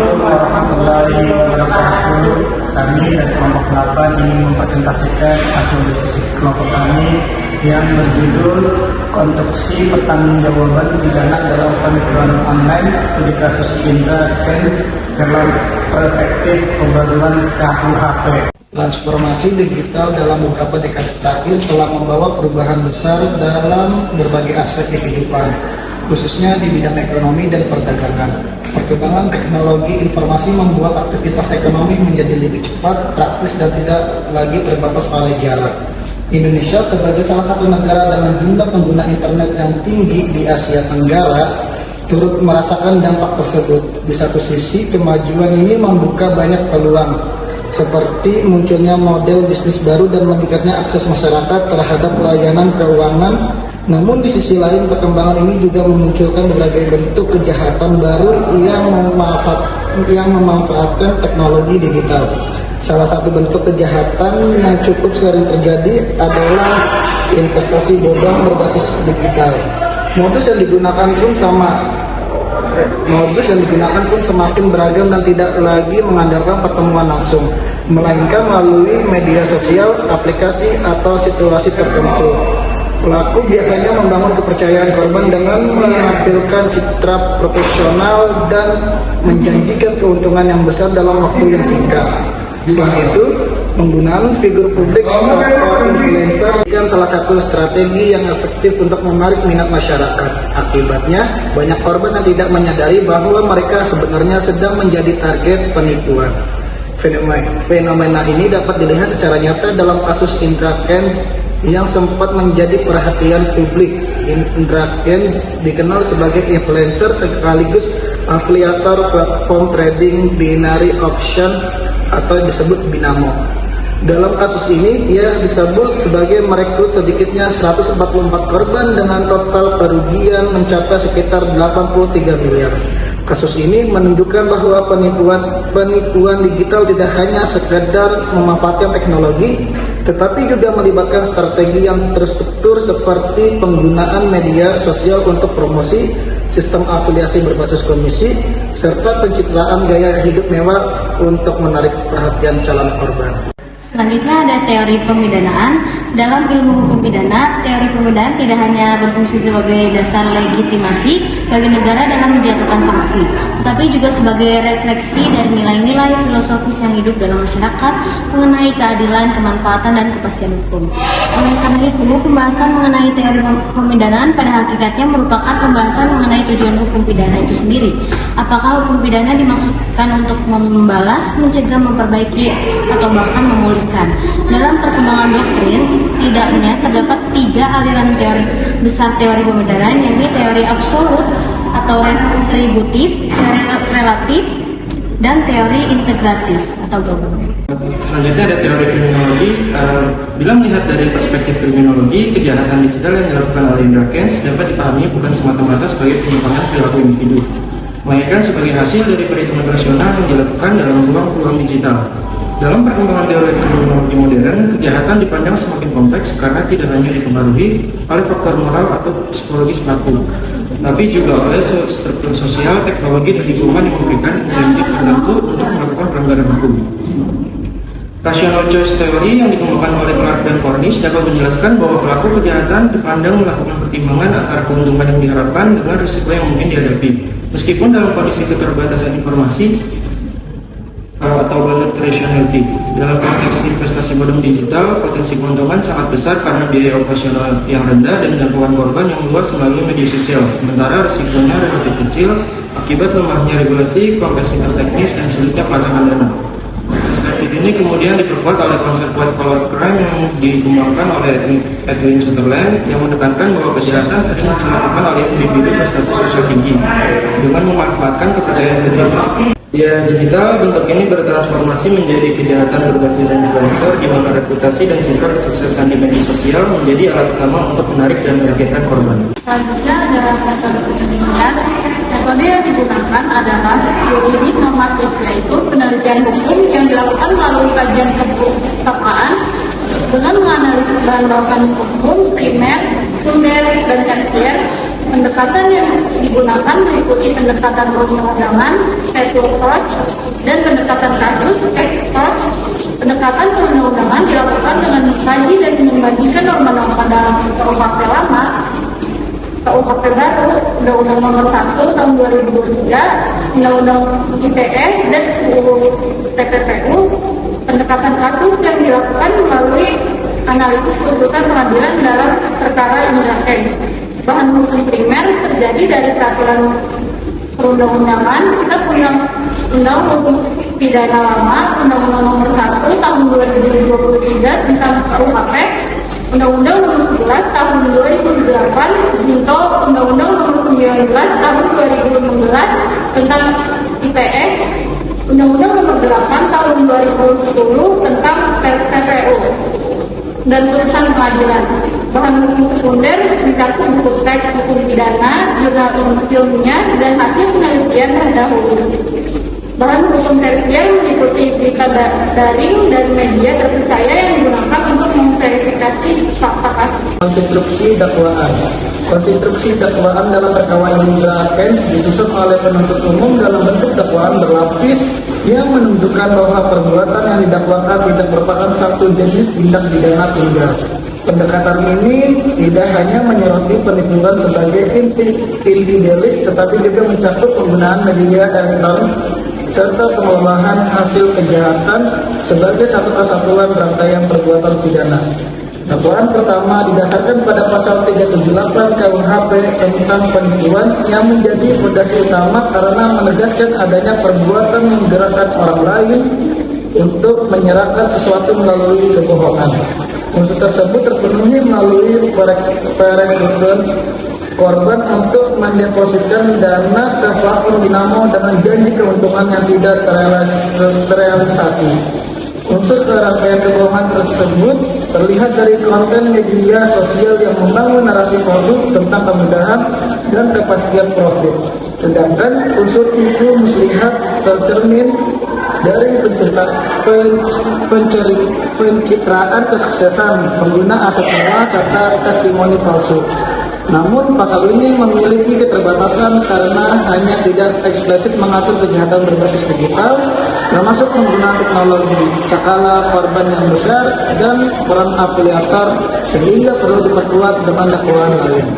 Assalamualaikum warahmatullahi wabarakatuh. Kami dari kelompok 8 ingin mempresentasikan hasil diskusi kelompok kami yang berjudul Konstruksi Pertanggungjawaban Pidana dalam Penipuan Online, Studi Kasus Indra Kents dalam Perspektif Pembaruan KUHP. Transformasi digital dalam beberapa dekade terakhir telah membawa perubahan besar dalam berbagai aspek kehidupan, khususnya di bidang ekonomi dan perdagangan. Perkembangan teknologi informasi membuat aktivitas ekonomi menjadi lebih cepat, praktis, dan tidak lagi terbatas pada jarak. Indonesia sebagai salah satu negara dengan jumlah pengguna internet yang tinggi di Asia Tenggara turut merasakan dampak tersebut. Di satu sisi, kemajuan ini membuka banyak peluang, seperti munculnya model bisnis baru dan meningkatnya akses masyarakat terhadap layanan keuangan. Namun di sisi lain, perkembangan ini juga memunculkan berbagai bentuk kejahatan baru yang memanfaatkan teknologi digital. Salah satu bentuk kejahatan yang cukup sering terjadi adalah investasi bodong berbasis digital. Modus yang digunakan pun semakin beragam dan tidak lagi mengandalkan pertemuan langsung, melainkan melalui media sosial, aplikasi, atau situasi tertentu. Pelaku biasanya membangun kepercayaan korban dengan menampilkan citra profesional dan menjanjikan keuntungan yang besar dalam waktu yang singkat. Selain itu, penggunaan figur publik atau influencer adalah salah satu strategi yang efektif untuk menarik minat masyarakat. Akibatnya, banyak korban yang tidak menyadari bahwa mereka sebenarnya sedang menjadi target penipuan. Fenomena ini dapat dilihat secara nyata dalam kasus Indra Kents yang sempat menjadi perhatian publik. Indra Kents dikenal sebagai influencer sekaligus afiliator platform trading binary option atau disebut Binamo. Dalam kasus ini, ia disebut sebagai merekrut sedikitnya 144 korban dengan total kerugian mencapai sekitar 83 miliar. Kasus ini menunjukkan bahwa penipuan digital tidak hanya sekedar memanfaatkan teknologi, tetapi juga melibatkan strategi yang terstruktur seperti penggunaan media sosial untuk promosi, sistem afiliasi berbasis komisi, serta pencitraan gaya hidup mewah untuk menarik perhatian calon korban. Selanjutnya ada teori pemidanaan. Dalam ilmu hukum pidana, teori pemidanaan tidak hanya berfungsi sebagai dasar legitimasi bagi negara dalam menjatuhkan sanksi, tetapi juga sebagai refleksi dari nilai-nilai filosofis yang hidup dalam masyarakat mengenai keadilan, kemanfaatan, dan kepastian hukum. Oleh karena itu, pembahasan mengenai teori pemidanaan pada hakikatnya merupakan pembahasan mengenai tujuan hukum pidana itu sendiri. Apakah hukum pidana dimaksudkan untuk membalas, mencegah, memperbaiki, atau bahkan memulihkan? Dalam perkembangan doktrin, setidaknya terdapat 3 aliran teori besar teori pemidanaan, yakni teori absolut atau retributif, teori relatif, dan teori integratif atau gabungan. Selanjutnya ada teori kriminologi. Bila melihat dari perspektif kriminologi, kejahatan digital yang dilakukan oleh Indra Kents dapat dipahami bukan semata-mata sebagai penyimpangan perilaku individu, melainkan sebagai hasil dari perhitungan rasional yang dilakukan dalam ruang digital. Dalam perkembangan teori kriminologi modern, kejahatan dipandang semakin kompleks karena tidak hanya dipengaruhi oleh faktor moral atau psikologis pelaku, tapi juga oleh struktur sosial, teknologi, dan lingkungan yang memberikan insentif tertentu untuk melakukan pelanggaran hukum. Rational choice theory yang dikembangkan oleh Clark dan Cornish dapat menjelaskan bahwa pelaku kejahatan dipandang melakukan pertimbangan antara keuntungan yang diharapkan dengan risiko yang mungkin dihadapi. Meskipun dalam kondisi keterbatasan informasi atau balanced rationality. Dalam konteks investasi bodong digital, potensi keuntungan sangat besar karena biaya operasional yang rendah dan jangkauan korban yang luas melalui media sosial. Sementara risikonya relatif kecil akibat lemahnya regulasi, kompleksitas teknis, dan sulitnya pelacakan dana. Perspektif ini kemudian diperkuat oleh konsep white collar crime yang dikembangkan oleh Edwin Sutherland yang menekankan bahwa kejahatan sering dilakukan oleh individu berstatus sosial tinggi dengan memanfaatkan kepercayaan diri. Ya, digital bentuk ini bertransformasi menjadi kejahatan berbasis influencer di mana reputasi dan citra kesuksesan di media sosial menjadi alat utama untuk menarik dan meyakinkan korban. Selanjutnya ada metode penelitian. Metode yang digunakan adalah yuridis normatif, yaitu penelitian hukum yang dilakukan melalui kajian kepekaan dengan menganalisis bahan baku hukum primer, sekunder, dan tersier Pendekatan yang digunakan meliputi pendekatan perundang-undangan, state approach, dan pendekatan kasus, case approach. Pendekatan perundang-undangan dilakukan dengan mengkaji dan membandingkan norma-norma dalam KUHP lama, KUHP baru, Undang-Undang Nomor 1 Tahun 2023, Undang-Undang ITE, dan UU TPPU. Pendekatan kasus yang dilakukan melalui analisis kedudukan pengadilan dalam perkara indra case. Bahan hukum primer terjadi dari peraturan perundang-undangan, kitab undang-undang hukum pidana lama, Undang-Undang Nomor 1 Tahun 2023 tentang KUHP, Undang-Undang Nomor 11 Tahun 2008, junto Undang-Undang Nomor 19 Tahun 2016 tentang ITE, Undang-Undang Nomor 8 Tahun 2010 tentang TPPU, dan putusan pengadilan. Bahan hukum sekunder mencakup buku teks hukum pidana, jurnal ilmiah, dan hasil penelitian terdahulu. Bahan hukum tersier meliputi berita daring dan media terpercaya yang digunakan untuk memverifikasi fakta kasus. Konstruksi dakwaan. Konstruksi dakwaan dalam perkara indra case disusun oleh penuntut umum dalam bentuk dakwaan berlapis yang menunjukkan bahwa perbuatan yang didakwakan tidak merupakan satu jenis tindak pidana tunggal. Pendekatan ini tidak hanya menyoroti penipuan sebagai inti delik, tetapi juga mencakup penggunaan media elektronik serta pengembangan hasil kejahatan sebagai satu kesatuan rangkaian perbuatan pidana. Dakwaan pertama didasarkan pada pasal 378 KUHP tentang penipuan yang menjadi fondasi utama karena menegaskan adanya perbuatan menggerakkan orang lain untuk menyerahkan sesuatu melalui kebohongan. Unsur tersebut terpenuhi melalui perekrutan korban untuk mendepositkan dana ke platform dinamo dengan janji keuntungan yang tidak terrealisasi. Unsur rangkaian kebohongan tersebut terlihat dari konten media sosial yang membangun narasi palsu tentang kemudahan dan kepastian profit. Sedangkan unsur tipu muslihat tercermin dari pencitraan kesuksesan pengguna aset mewah serta testimoni palsu. Namun pasal ini memiliki keterbatasan karena hanya tidak eksplisit mengatur kejahatan berbasis digital, termasuk penggunaan teknologi, skala korban yang besar, dan peran afiliator, sehingga perlu diperkuat dengan dakwaan lain.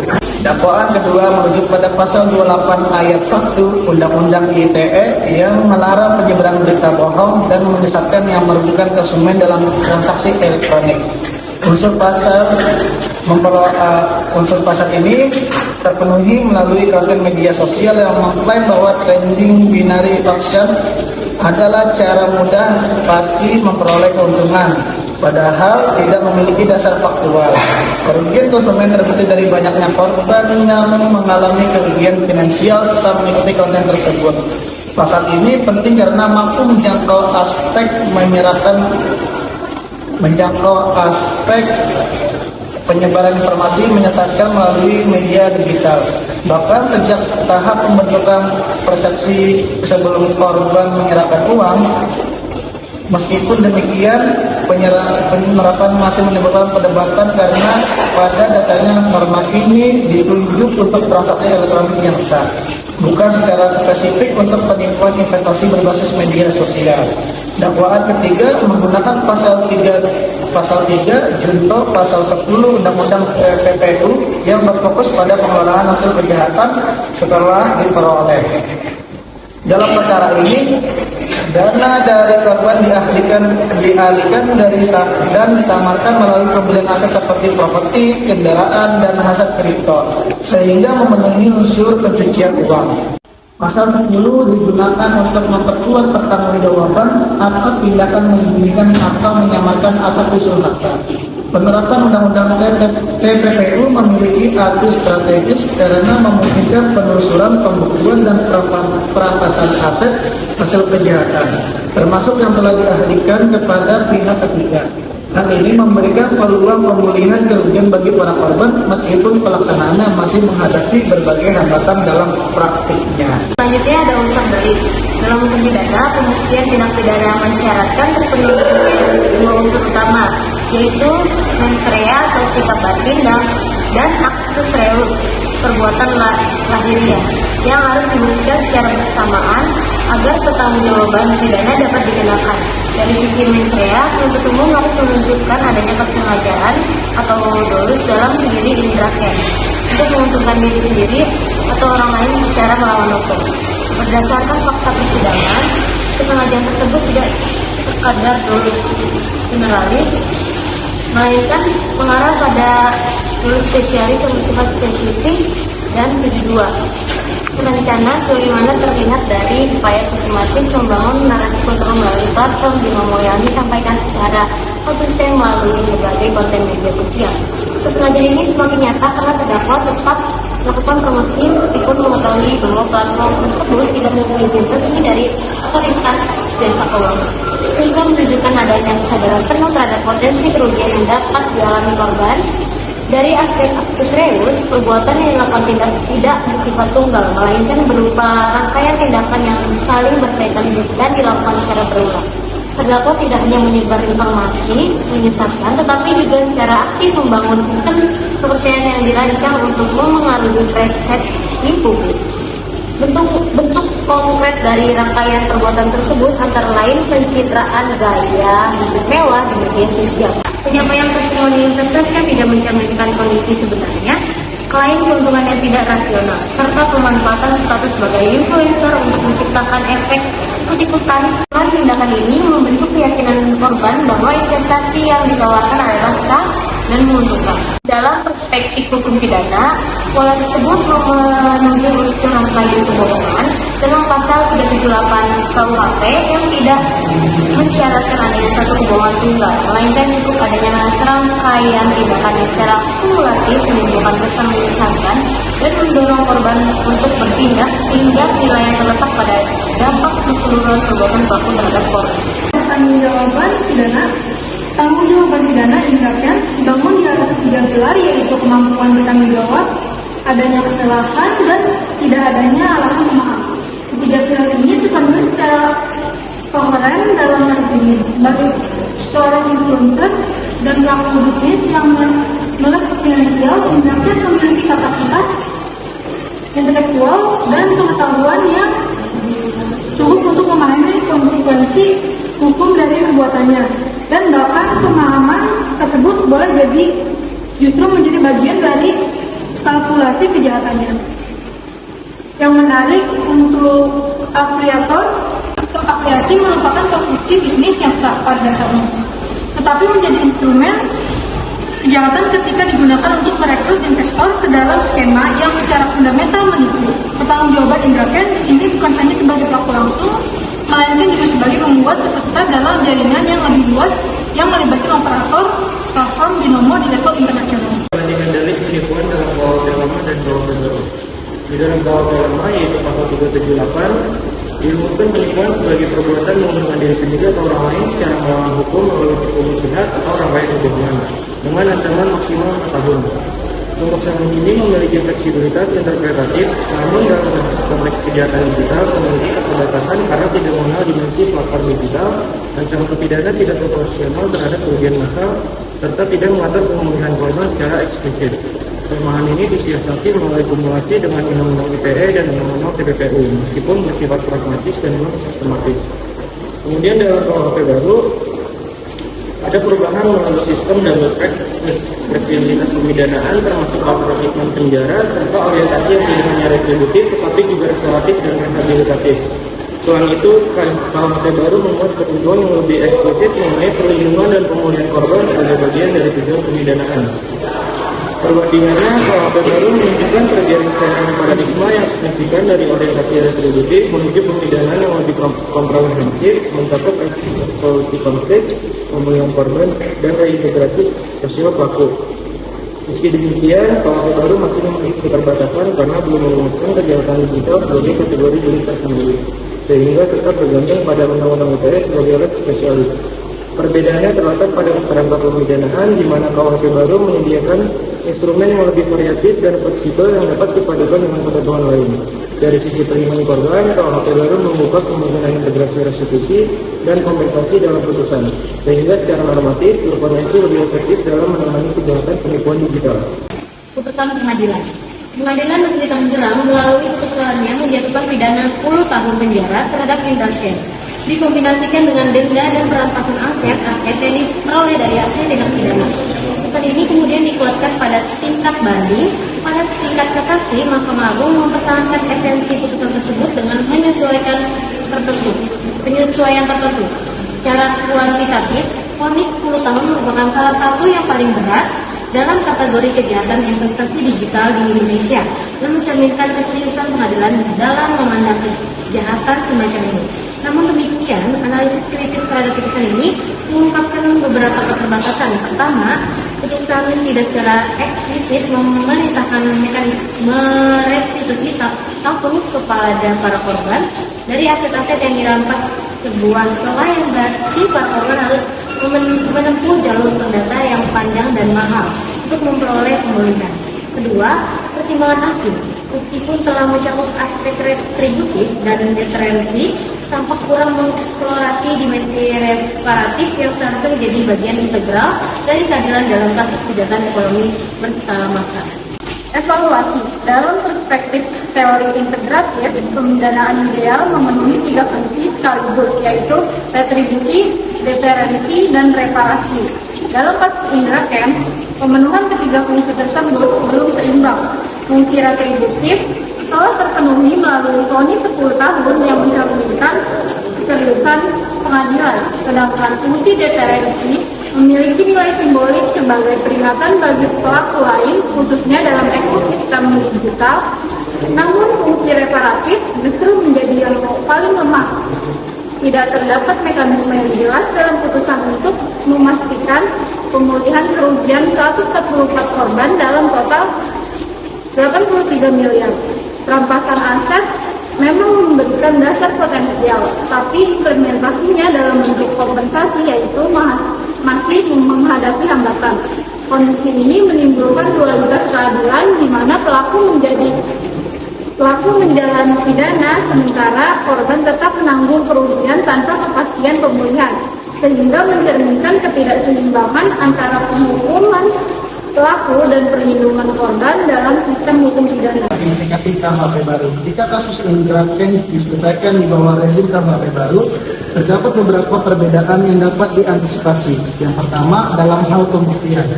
Dakwaan kedua merujuk pada pasal 28 ayat 1 Undang-Undang ITE yang melarang penyebaran berita bohong dan menyesatkan yang merugikan konsumen dalam transaksi elektronik. Unsur pasal ini terpenuhi melalui konten media sosial yang mengklaim bahwa trading binary option adalah cara mudah pasti memperoleh keuntungan, padahal tidak memiliki dasar faktual. Kerugian konsumen terbukti dari banyaknya korban yang mengalami kerugian finansial serta mengikuti konten tersebut. Pasal ini penting karena mampu menjangkau aspek penyebaran informasi menyesatkan melalui media digital. Bahkan sejak tahap pembentukan persepsi sebelum korban menyerahkan uang. Meskipun demikian, penerapan masih menimbulkan perdebatan karena pada dasarnya norma ini ditunjuk untuk transaksi elektronik yang sah, bukan secara spesifik untuk penipuan investasi berbasis media sosial. Dakwaan ketiga menggunakan pasal 3 junto pasal 10 Undang-Undang TPPU yang berfokus pada pengelolaan hasil kejahatan setelah diperoleh. Dalam perkara ini, dana dari korban dialihkan dan disamarkan melalui pembelian aset seperti properti, kendaraan, dan aset kripto, sehingga memenuhi unsur pencucian uang. Pasal 10 digunakan untuk memperkuat pertanggungjawaban atas tindakan menyembunyikan atau menyamarkan aset usul harta. Penerapan Undang-Undang TPPU memiliki arti strategis karena memungkinkan penelusuran, pembuktian, dan perampasan aset hasil kejahatan, termasuk yang telah dialihkan kepada pihak ketiga. Hal ini memberikan peluang pemulihan kerugian bagi para korban meskipun pelaksanaannya masih menghadapi berbagai hambatan dalam praktiknya. Selanjutnya ada unsur delik. Dalam hukum pidana, pembuktian tindak pidana yang mensyaratkan terpenuhi dua unsur utama, yaitu mens rea atau sikap batin dan actus reus. perbuatan lahiriah yang harus dibuktikan secara bersamaan agar pertanggungjawaban pidana dapat dikenakan. Dari sisi mens rea, penuntut umum harus menunjukkan adanya kesengajaan atau dolus dalam diri indra kens untuk menguntungkan diri sendiri atau orang lain secara melawan hukum. Berdasarkan fakta persidangan, kesengajaan tersebut tidak sekadar dolus generalis, melainkan mengarah pada dolus spesialis yang bersifat spesifik dan tujuan. Rencana sebagaimana terlihat dari upaya sistematis membangun narasi kontrol melalui platform Binomo yang disampaikan secara konsisten melalui berbagai konten media sosial. Kesengajaan ini semakin nyata karena terdakwa tetap melakukan promosi meskipun mengetahui bahwa platform tersebut tidak mempunyai izin resmi dari otoritas jasa keuangan, sehingga menunjukkan adanya kesadaran penuh terhadap potensi kerugian yang dapat dialami korban. Dari aspek actus reus, perbuatan yang dilakukan tidak bersifat tunggal, melainkan berupa rangkaian tindakan yang saling berkaitan dan dilakukan secara berulang. Terdakwa tidak hanya menyebar informasi, menyesatkan, tetapi juga secara aktif membangun sistem kepercayaan yang dirancang untuk memengaruhi persepsi publik. Bentuk konkret dari rangkaian perbuatan tersebut antara lain pencitraan gaya hidup mewah di media sosial, penyampaian testimoni investasi yang tidak mencerminkan kondisi sebenarnya, klaim keuntungan yang tidak rasional, serta pemanfaatan status sebagai influencer untuk menciptakan efek ikut-ikutan. Tindakan ini membentuk keyakinan korban bahwa investasi yang ditawarkan adalah sah dan menguntungkan. Dalam perspektif hukum pidana, pola tersebut memenuhi unsur rangkaian kebohongan dengan pasal 378 KUHP yang tidak mensyaratkan adanya satu kebohongan tunggal, melainkan cukup adanya serangkaian tindakan yang secara kumulatif menimbulkan kesan menyesatkan dan mendorong korban untuk bertindak sehingga penilaian terletak pada dampak keseluruhan perbuatan pelaku terhadap korban. Tanggung jawaban pidana indra kens dibangun di atas 3 pilar, yaitu kemampuan bertanggung jawab, adanya kesalahan, dan tidak adanya alasan pemaaf. Ketiga pilar ini terpenuhi secara koheren dalam hal ini. Sebagai seorang influencer dan pelaku bisnis yang melek finansial, indra kens memiliki kapasitas intelektual dan pengetahuan yang cukup untuk memahami konsekuensi hukum dari perbuatannya. Dan bahkan pemahaman tersebut boleh jadi justru menjadi bagian dari kalkulasi kejahatannya. Yang menarik untuk afiliator, sistem afiliasi merupakan konstruksi bisnis yang sah pada dasarnya, tetapi menjadi instrumen kejahatan ketika digunakan untuk merekrut investor ke dalam skema yang secara fundamental menipu. Pertanggungjawaban indra kens di sini bukan hanya sebagai pelaku langsung, melainkan juga sebagai membuat peserta dalam jaringan yang lebih luas yang melibatkan operator platform Binomo di level internasional. Bandingan dalil penipuan dalam KUHP lama dan KUHP baru. Di dalam KUHP lama yaitu pasal 378 dirumuskan penipuan sebagai perbuatan menguntungkan diri sendiri atau orang lain secara melawan hukum melalui tipu muslihat atau rangkaian kebohongan dengan ancaman maksimal 4 tahun. Pemaksaan ini memiliki fleksibilitas interpretatif, namun dalam konteks kejahatan digital memiliki keterbatasan karena tidak mengenal dimensi platform digital, ancaman pidana tidak proporsional terhadap kerugian massal, serta tidak mengatur pemulihan korban secara eksplisit. Kelemahan ini disiasati melalui kumulasi dengan Undang-Undang ITE dan Undang-Undang TPPU, meskipun bersifat pragmatis dan non-sistematis. Kemudian dalam KUHP baru, ada perubahan melalui sistem dan fleksibilitas pemidanaan termasuk komitmen penjara serta orientasi yang tidak hanya retributif tetapi juga restoratif dan rehabilitatif. Selain itu, KUHP baru memuat ketentuan yang lebih eksplisit mengenai perlindungan dan pemulihan korban sebagai bagian dari tujuan pemidanaan. Perbandingannya, KUHP baru menunjukkan pergeseran paradigma yang signifikan dari orientasi retributif menuju pemidanaan yang lebih komprehensif, mencakup solusi konflik, pemulihan korban, dan reintegrasi sosial pelaku. Meski demikian, KUHP baru masih memiliki keterbatasan karena belum merumuskan kejahatan digital sebagai kategori delik tersendiri, sehingga tetap bergantung pada Undang-Undang ITE sebagai leg spesialis. Perbedaannya terletak pada kerangka pemidanaan, di mana KUHP baru menyediakan instrumen yang lebih variatif dan fleksibel yang dapat dipadukan dengan ketentuan lain. Dari sisi perlindungan korban, KUHP baru membuka kemungkinan integrasi restitusi dan kompensasi dalam putusan, sehingga secara normatif berpotensi lebih efektif dalam menangani kejahatan penipuan digital. Putusan pengadilan. Pengadilan Negeri Tangerang melalui putusannya menjatuhkan pidana 10 tahun penjara terhadap Indra Kents. Dikombinasikan dengan denda dan perampasan aset yang diperoleh dari hasil tindak pidana. Putusan ini kemudian dikuatkan pada tingkat banding. Pada tingkat kasasi, Mahkamah Agung mempertahankan esensi putusan tersebut dengan penyesuaian tertentu. Secara kuantitatif, vonis 10 tahun merupakan salah satu yang paling berat dalam kategori kejahatan investasi digital di Indonesia dan mencerminkan keseriusan pengadilan dalam memandang kejahatan semacam ini. Namun demikian, analisis kritis terhadap putusan ini mengungkapkan beberapa keterbatasan. Pertama, putusan tidak secara eksplisit memerintahkan mekanisme restitusi langsung kepada para korban dari aset-aset yang dirampas sebuah celah yang berarti para korban harus menempuh jalur perdata yang panjang dan mahal untuk memperoleh pemulihan. Kedua, pertimbangan hakim, meskipun telah mencakup aspek retributif dan deterensi, tampak kurang mengeksplorasi dimensi reparatif yang seharusnya menjadi bagian integral dari keadilan dalam kasus kejahatan ekonomi berskala massal. Evaluasi dalam perspektif teori integratif, pemidanaan ideal memenuhi 3 fungsi sekaligus, yaitu retribusi, deterensi, dan reparasi. Dalam kasus Indra Kents, pemenuhan ketiga fungsi tersebut belum seimbang. Fungsi retributif telah terpenuhi melalui vonis 10 tahun yang mencerminkan keseriusan pengadilan, sedangkan fungsi deterensi memiliki nilai simbolik sebagai peringatan bagi pelaku lain, khususnya dalam ekosistem digital. Namun fungsi reparatif justru menjadi yang paling lemah. Tidak terdapat mekanisme yang jelas dalam putusan untuk memastikan pemulihan kerugian 144 korban dalam total 83 miliar. Rampasan aset memang memberikan dasar potensial, tapi implementasinya dalam bentuk kompensasi yaitu masih menghadapi hambatan. Kondisi ini menimbulkan dualitas keadilan di mana pelaku menjalani pidana sementara korban tetap menanggung kerugian tanpa kepastian pemulihan, sehingga mencerminkan ketidakseimbangan antara penghukuman pelaku dan perlindungan korban dalam sistem hukum pidana. Implikasi KHP baru. Jika kasus Indra Kents diselesaikan di bawah rezim KHP baru, terdapat beberapa perbedaan yang dapat diantisipasi. Yang pertama, dalam hal pembuktian.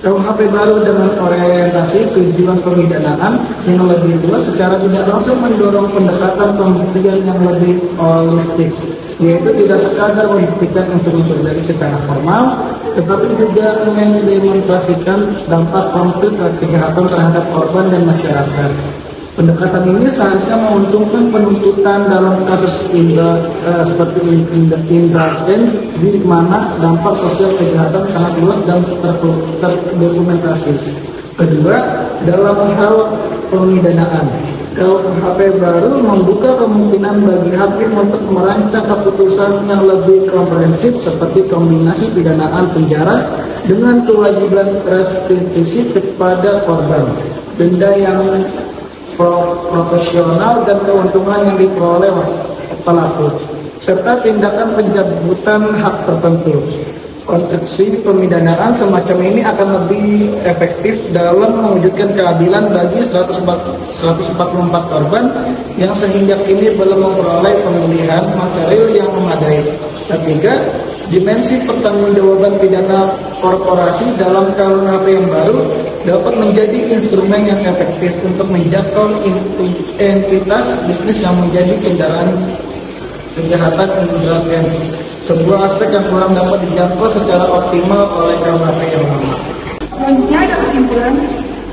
KUHP baru dengan orientasi tujuan pemidanaan yang lebih luas secara tidak langsung mendorong pendekatan pembuktian yang lebih holistik, yaitu tidak sekadar membuktikan unsur-unsur dari secara formal, tetapi juga mendemonstrasikan dampak konkret kejahatan terhadap korban dan masyarakat. Pendekatan ini seharusnya menguntungkan penuntutan dalam kasus seperti Indra Kents, di mana dampak sosial kejahatan sangat luas dan terdokumentasi. Kedua, dalam hal pemidanaan, KUHP baru membuka kemungkinan bagi hakim untuk merancang keputusan yang lebih komprehensif seperti kombinasi pidanaan penjara dengan kewajiban restitusi kepada korban, denda yang profesional dan keuntungan yang diperoleh pelaku, serta tindakan pencabutan hak tertentu. Konstruksi pemidanaan semacam ini akan lebih efektif dalam mewujudkan keadilan bagi 144 korban yang sehingga kini belum memperoleh pemulihan material yang memadai. Ketiga, dimensi pertanggungjawaban pidana korporasi dalam KUHP yang baru dapat menjadi instrumen yang efektif untuk menjangkau entitas bisnis yang menjadi kendaraan kejahatan Indra Kents, sebuah aspek yang kurang dapat dijangkau secara optimal oleh KUHP yang lama. Selanjutnya ada kesimpulan.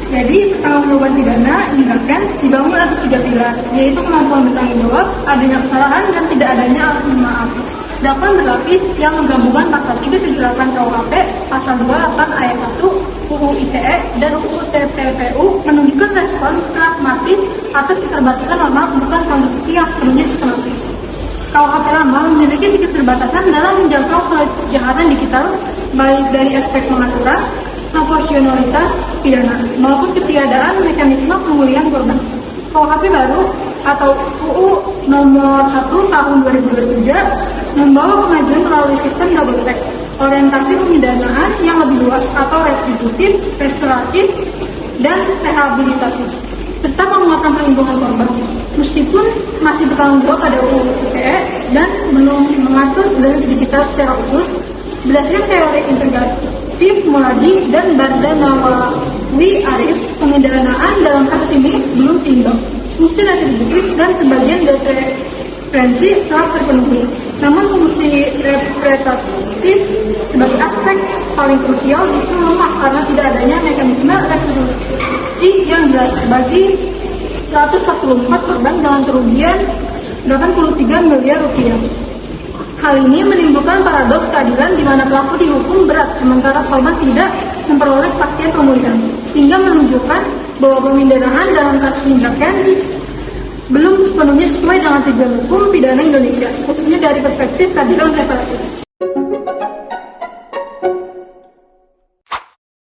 Jadi, pertanggungjawaban pidana Indra Kents dibangun atas 3 pilar, yaitu kemampuan bertanggung jawab, adanya kesalahan, dan tidak adanya alas maaf. Dakwaan berlapis yang menggabungkan pasal 378 KUHP, pasal 28 ayat 1 UU ITE dan UU TPPU menunjukkan respon pragmatis atas keterbatasan norma bukan konstruksi yang sepenuhnya sistematis. KUHP lama memiliki keterbatasan dalam menjangkau kejahatan digital, baik dari aspek pengaturan, proporsionalitas pidana, maupun ketiadaan mekanisme pemulihan korban. KUHP baru atau UU nomor 1 tahun 2023 membawa kemajuan melalui sistem double track, orientasi pemidanaan yang lebih luas atau restitutif, restoratif, dan rehabilitatif. serta penguatan perlindungan korban. Meskipun masih bertanggung jawab pada UU ITE dan belum mengatur delik digital secara khusus, berdasarkan teori integratif Muladi dan Barda Nawawi Arif, pemidanaan dalam kasus ini belum seimbang. Fungsi retributif dan sebagian referensi telah terpenuhi. Namun fungsi representatif sebagai aspek paling krusial itu lemah karena tidak adanya mekanisme retribusi yang jelas bagi 144 korban dengan kerugian 83 miliar rupiah. Hal ini menimbulkan paradoks keadilan di mana pelaku dihukum berat sementara korban tidak memperoleh kepastian pemulihan, hingga menunjukkan bahwa pemindanaan dalam kasus Indra Kents belum sepenuhnya sesuai dengan tujuan hukum pidana Indonesia, khususnya dari perspektif keadilan reparatif.